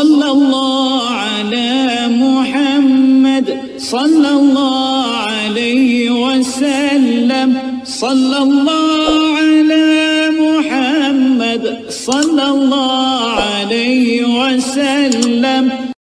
sallallahu ala Muhammad, sallallahu alaihi wasallam, sallallahu ala Muhammad, sallallahu alaihi wasallam.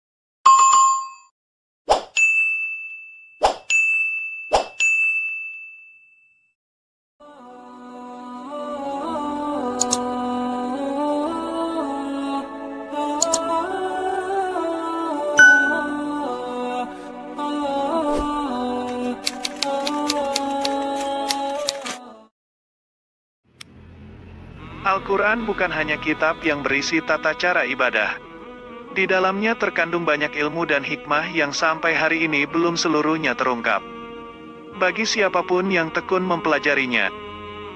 Al-Quran bukan hanya kitab yang berisi tata cara ibadah. Di dalamnya terkandung banyak ilmu dan hikmah yang sampai hari ini belum seluruhnya terungkap. Bagi siapapun yang tekun mempelajarinya,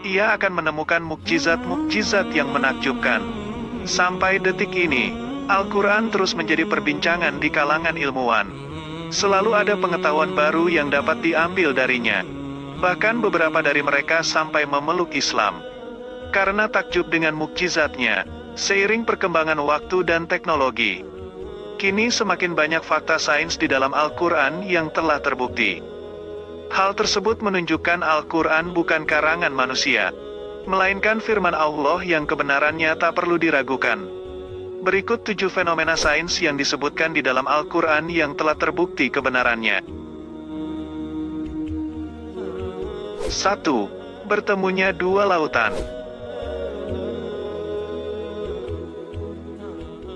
ia akan menemukan mukjizat-mukjizat yang menakjubkan. Sampai detik ini, Al-Quran terus menjadi perbincangan di kalangan ilmuwan. Selalu ada pengetahuan baru yang dapat diambil darinya. Bahkan beberapa dari mereka sampai memeluk Islam. Karena takjub dengan mukjizatnya, seiring perkembangan waktu dan teknologi, kini semakin banyak fakta sains di dalam Al-Quran yang telah terbukti. Hal tersebut menunjukkan Al-Quran bukan karangan manusia, melainkan firman Allah yang kebenarannya tak perlu diragukan. Berikut 7 fenomena sains yang disebutkan di dalam Al-Quran yang telah terbukti kebenarannya. 1. Bertemunya dua lautan.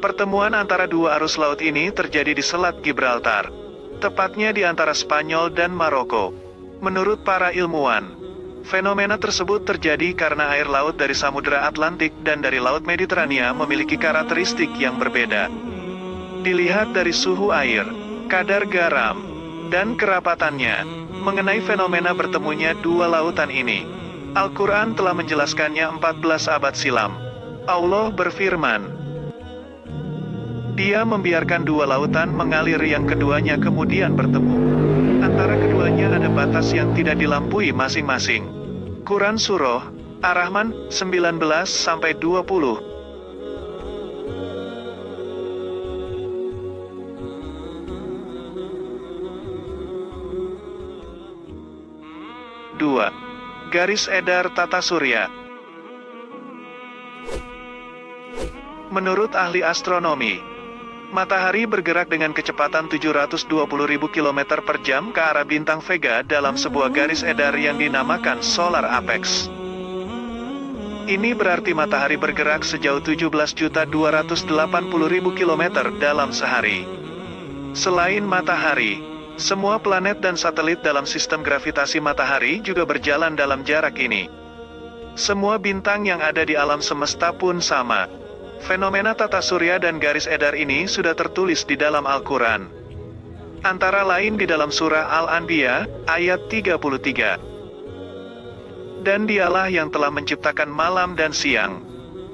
Pertemuan antara dua arus laut ini terjadi di Selat Gibraltar, tepatnya di antara Spanyol dan Maroko. Menurut para ilmuwan, fenomena tersebut terjadi karena air laut dari Samudra Atlantik dan dari Laut Mediterania memiliki karakteristik yang berbeda. Dilihat dari suhu air, kadar garam, dan kerapatannya, mengenai fenomena bertemunya dua lautan ini, Al-Quran telah menjelaskannya 14 abad silam. Allah berfirman, Dia membiarkan dua lautan mengalir yang keduanya kemudian bertemu. Antara keduanya ada batas yang tidak dilampaui masing-masing. Quran Surah Ar-Rahman 19-20. 2. Garis edar tata surya. Menurut ahli astronomi, matahari bergerak dengan kecepatan 720.000 km per jam ke arah bintang Vega dalam sebuah garis edar yang dinamakan solar apex. Ini berarti matahari bergerak sejauh 17.280.000 km dalam sehari. Selain matahari, semua planet dan satelit dalam sistem gravitasi matahari juga berjalan dalam jarak ini. Semua bintang yang ada di alam semesta pun sama. Fenomena tata surya dan garis edar ini sudah tertulis di dalam Al-Quran. Antara lain di dalam surah Al-Anbiya, ayat 33. Dan dialah yang telah menciptakan malam dan siang,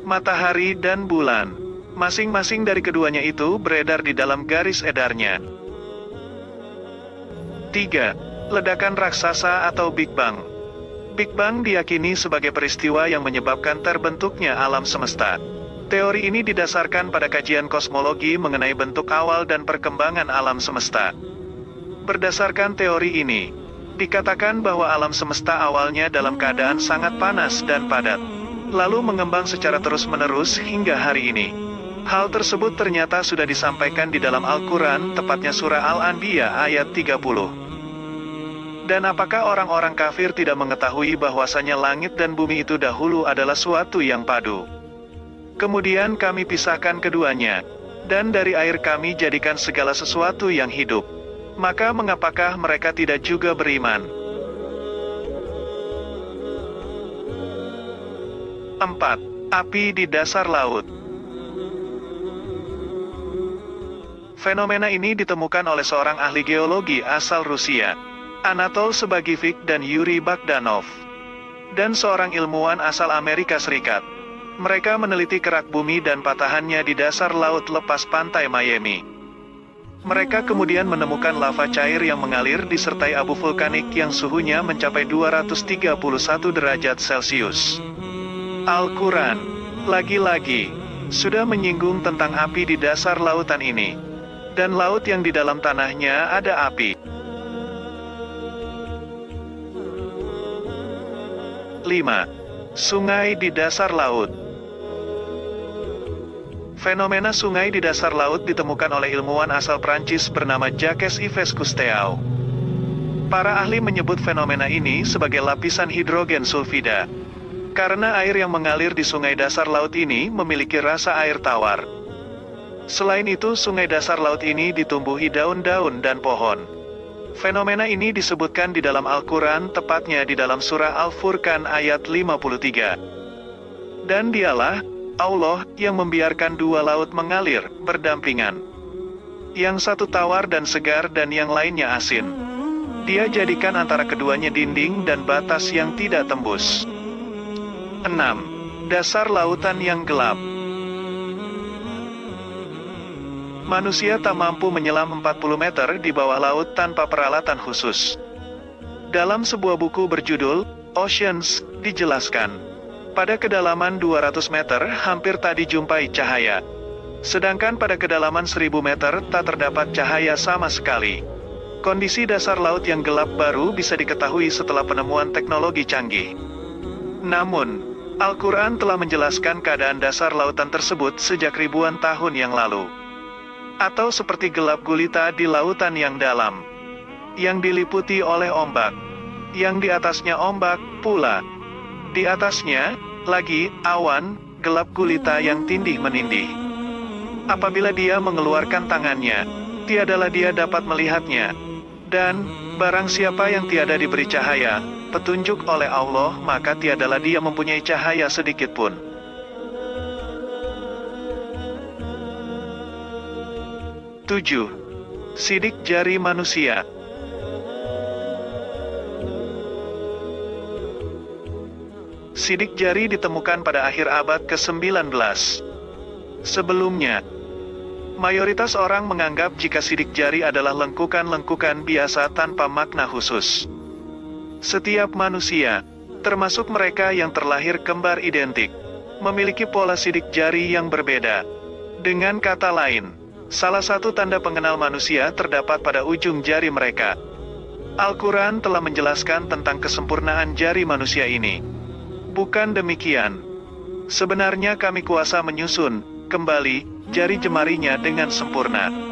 matahari dan bulan. Masing-masing dari keduanya itu beredar di dalam garis edarnya. 3. Ledakan raksasa atau Big Bang. Big Bang diyakini sebagai peristiwa yang menyebabkan terbentuknya alam semesta. Teori ini didasarkan pada kajian kosmologi mengenai bentuk awal dan perkembangan alam semesta. Berdasarkan teori ini, dikatakan bahwa alam semesta awalnya dalam keadaan sangat panas dan padat, lalu mengembang secara terus-menerus hingga hari ini. Hal tersebut ternyata sudah disampaikan di dalam Al-Quran, tepatnya surah Al-Anbiya ayat 30. Dan apakah orang-orang kafir tidak mengetahui bahwasanya langit dan bumi itu dahulu adalah suatu yang padu? Kemudian kami pisahkan keduanya, dan dari air kami jadikan segala sesuatu yang hidup. Maka mengapakah mereka tidak juga beriman? 4. Api di dasar laut. Fenomena ini ditemukan oleh seorang ahli geologi asal Rusia, Anatol Sebagivik dan Yuri Bagdanov, dan seorang ilmuwan asal Amerika Serikat. Mereka meneliti kerak bumi dan patahannya di dasar laut lepas pantai Miami. Mereka kemudian menemukan lava cair yang mengalir disertai abu vulkanik yang suhunya mencapai 231 derajat Celcius. Al-Quran, lagi-lagi, sudah menyinggung tentang api di dasar lautan ini. Dan laut yang di dalam tanahnya ada api. 5. Sungai di dasar laut. Fenomena sungai di dasar laut ditemukan oleh ilmuwan asal Prancis bernama Jacques-Yves Cousteau. Para ahli menyebut fenomena ini sebagai lapisan hidrogen sulfida. Karena air yang mengalir di sungai dasar laut ini memiliki rasa air tawar. Selain itu, sungai dasar laut ini ditumbuhi daun-daun dan pohon. Fenomena ini disebutkan di dalam Al-Quran, tepatnya di dalam surah Al-Furqan ayat 53. Dan dialah Allah yang membiarkan dua laut mengalir berdampingan. Yang satu tawar dan segar dan yang lainnya asin. Dia jadikan antara keduanya dinding dan batas yang tidak tembus. 6. Dasar lautan yang gelap. Manusia tak mampu menyelam 40 meter di bawah laut tanpa peralatan khusus. Dalam sebuah buku berjudul Oceans, dijelaskan, pada kedalaman 200 meter hampir tak dijumpai cahaya. Sedangkan pada kedalaman 1000 meter tak terdapat cahaya sama sekali. Kondisi dasar laut yang gelap baru bisa diketahui setelah penemuan teknologi canggih. Namun, Al-Quran telah menjelaskan keadaan dasar lautan tersebut sejak ribuan tahun yang lalu. Atau seperti gelap gulita di lautan yang dalam, yang diliputi oleh ombak, yang di atasnya ombak pula. Di atasnya, lagi, awan, gelap gulita yang tindih menindih. Apabila dia mengeluarkan tangannya, tiadalah dia dapat melihatnya. Dan, barang siapa yang tiada diberi cahaya, petunjuk oleh Allah, maka tiadalah dia mempunyai cahaya sedikit pun. 7. Sidik jari manusia. Sidik jari ditemukan pada akhir abad ke-19. Sebelumnya, mayoritas orang menganggap jika sidik jari adalah lengkukan-lengkukan biasa tanpa makna khusus. Setiap manusia, termasuk mereka yang terlahir kembar identik, memiliki pola sidik jari yang berbeda. Dengan kata lain, salah satu tanda pengenal manusia terdapat pada ujung jari mereka. Al-Quran telah menjelaskan tentang kesempurnaan jari manusia ini. Bukan demikian. Sebenarnya kami kuasa menyusun kembali jari jemarinya dengan sempurna.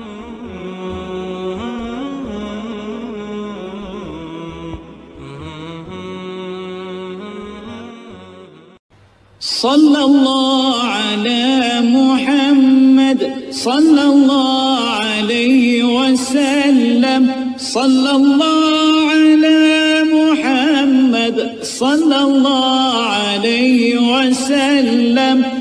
Sallallahu ala Muhammad, sallallahu alaihi wasallam, sallallahu ala Muhammad, sallallahu alaihi wasallam.